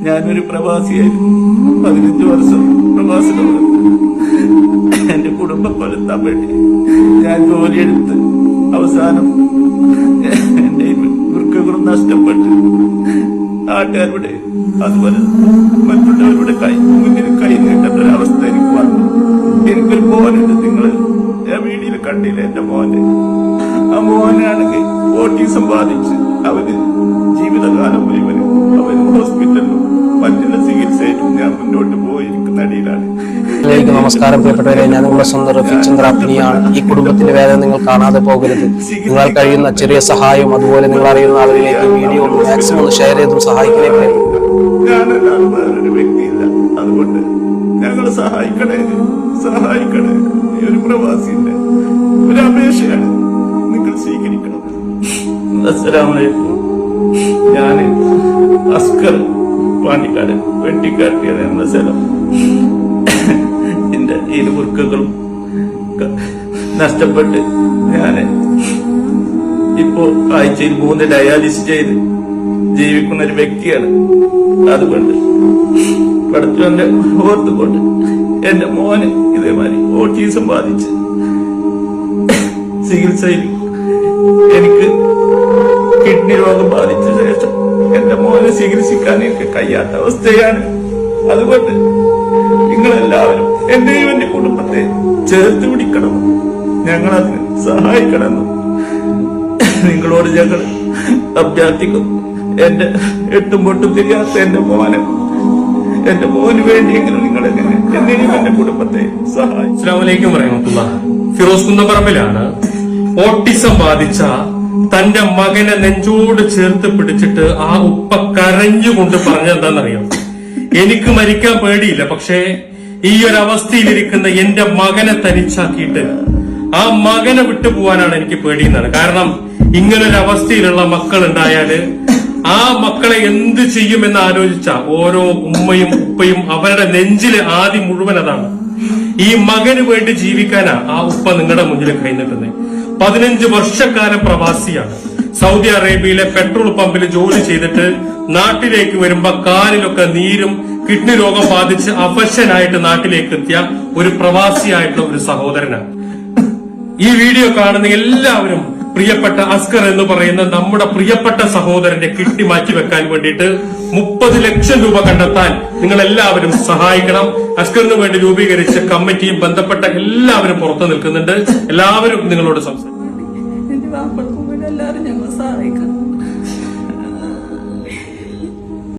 ഞാനൊരു പ്രവാസിയായിരുന്നു. 15 വർഷം പ്രവാസികളോട് എന്റെ കുടുംബം കൊലുത്താൻ വേണ്ടി ഞാൻ ജോലിയെടുത്ത് അവസാനം എന്റെ വൃക്കകളും നഷ്ടപ്പെട്ട് നാട്ടുകാരുടെ അതുപോലെ മറ്റുള്ളവരുടെ മുന്നിൽ കൈ നീട്ടേണ്ട ഒരവസ്ഥ എനിക്ക് വന്നു. എനിക്കൊരു മോനുണ്ട്, നിങ്ങൾ വീഡിയോയിൽ കണ്ടില്ല എന്റെ മോന്. ആ മോനാണെങ്കിൽ ഓട്ടിസം ബാധിച്ച് അവന് ജീവിതകാലം മുഴുവനും അവന് ഹോസ്പിറ്റലിലും മറ്റുള്ള ചികിത്സയിലും ഞാൻ മുന്നോട്ട് പോയിരിക്കുന്ന അടിയിലാണ്. നമസ്കാരം പ്രിയപ്പെട്ടവരെ, ഞാൻ നിങ്ങളുടെ സ്വന്തം റഫീഖ് ചന്ദ്രാപ്പിനിയാണ്. ഈ കുടുംബത്തിന്റെ വേദന നിങ്ങൾ കാണാതെ പോകരുത്. നിങ്ങൾ കഴിയുന്ന ചെറിയ സഹായം അതുപോലെ നിങ്ങൾ അറിയുന്ന ആളുകളിലേക്ക് വീഡിയോ മാക്സിമം ഒന്ന് ഷെയർ ചെയ്തും സഹായിക്കണേ. ഞാനല്ലാതെ വേറൊരു വ്യക്തിയില്ല, അതുകൊണ്ട് ഞങ്ങൾ സഹായിക്കണേ. ഈ ഒരു പ്രവാസിന്റെ ഒരു അപേക്ഷയാണ്, നിങ്ങൾ സ്വീകരിക്കണം. അസ്സലാമു അലൈക്കും. ഞാൻ അസ്കർ പാണ്ടിക്കാട് വെട്ടിക്കാട്ടിയത് എന്ന സ്ഥലം. എന്റെ ഇരുവൃക്കകളും നഷ്ടപ്പെട്ട് ഞാൻ ഇപ്പോ ആഴ്ചയിൽ 3 ഡയാലിസിസ് ചെയ്ത് ജീവിക്കുന്ന ഒരു വ്യക്തിയാണ്. അതുകൊണ്ട് പഠിച്ചവന്റെ ഓർത്തുകൊണ്ട് എന്റെ മോന് ഇതേമാതിരി ഓട്ടിസം ബാധിച്ച് ചികിത്സയിൽ എനിക്ക് കിഡ്നി രോഗം ബാധിച്ച ശേഷം എന്റെ മോനെ ചികിത്സിക്കാൻ എനിക്ക് കഴിയാത്ത അവസ്ഥയാണ്. അതുകൊണ്ട് നിങ്ങളെല്ലാവരും എന്റെയും എന്റെ കുടുംബത്തെ ചേർത്ത് പിടിക്കണം, ഞങ്ങളതിന് സഹായിക്കണമെന്നും നിങ്ങളോട് ഞങ്ങൾ അഭ്യർത്ഥിക്കുന്നു. എന്റെ എട്ടും പൊട്ടും തിരിയാത്ത എന്റെ മോന് വേണ്ടിയെങ്കിലും നിങ്ങളെങ്ങനെ എന്തെങ്കിലും എന്റെ കുടുംബത്തെ സഹായിക്കും. അസ്സലാമു അലൈക്കും വറഹ്മത്തുള്ളാഹി. ഫിറോസ് കുന്നപ്പറമ്പിലാണ് ഓട്ടിസം ബാധിച്ച തന്റെ മകനെ നെഞ്ചോട് ചേർത്ത് പിടിച്ചിട്ട് ആ ഉപ്പ കരഞ്ഞുകൊണ്ട് പറഞ്ഞെന്താണെന്നറിയാം, എനിക്ക് മരിക്കാൻ പേടിയില്ല, പക്ഷേ ഈ ഒരു അവസ്ഥയിലിരിക്കുന്ന എന്റെ മകനെ തനിച്ചാക്കിയിട്ട് ആ മകനെ വിട്ടുപോകാനാണ് എനിക്ക് പേടിയെന്നാണ്. കാരണം ഇങ്ങനൊരു അവസ്ഥയിലുള്ള മക്കൾ ഉണ്ടായാല് ആ മക്കളെ എന്ത് ചെയ്യുമെന്ന് ആലോചിച്ച ഓരോ ഉമ്മയും ഉപ്പയും അവരുടെ നെഞ്ചില് ആദ്യം മുഴുവൻ അതാണ്. ഈ മകന് വേണ്ടി ജീവിക്കാനാ ആ ഉപ്പ നിങ്ങളുടെ മുന്നിൽ കൈനീട്ടുന്നത്. 15 വർഷക്കാലം പ്രവാസിയാണ്. സൗദി അറേബ്യയിലെ പെട്രോൾ പമ്പിൽ ജോലി ചെയ്തിട്ട് നാട്ടിലേക്ക് വരുമ്പോ കാലിലൊക്കെ നീരും കിഡ്നി രോഗം ബാധിച്ച് അവശനായിട്ട് നാട്ടിലേക്ക് എത്തിയ ഒരു പ്രവാസിയായിട്ടുള്ള ഒരു സഹോദരനാണ്. ഈ വീഡിയോ കാണുന്ന എല്ലാവരും പ്രിയപ്പെട്ട അസ്കർ എന്ന് പറയുന്ന നമ്മുടെ പ്രിയപ്പെട്ട സഹോദരന്റെ കിഡ്നി മാറ്റി വെക്കാൻ വേണ്ടിയിട്ട് 30 ലക്ഷം രൂപ കണ്ടെത്താൻ നിങ്ങൾ എല്ലാവരും സഹായിക്കണം. അസ്കറിന് വേണ്ടി രൂപീകരിച്ച കമ്മിറ്റിയും ബന്ധപ്പെട്ട എല്ലാവരും പുറത്തു നിൽക്കുന്നുണ്ട്. എല്ലാവരും നിങ്ങളോട് സംസാരിക്കും. എല്ലാവരും ഞങ്ങൾ സഹായിക്കണം.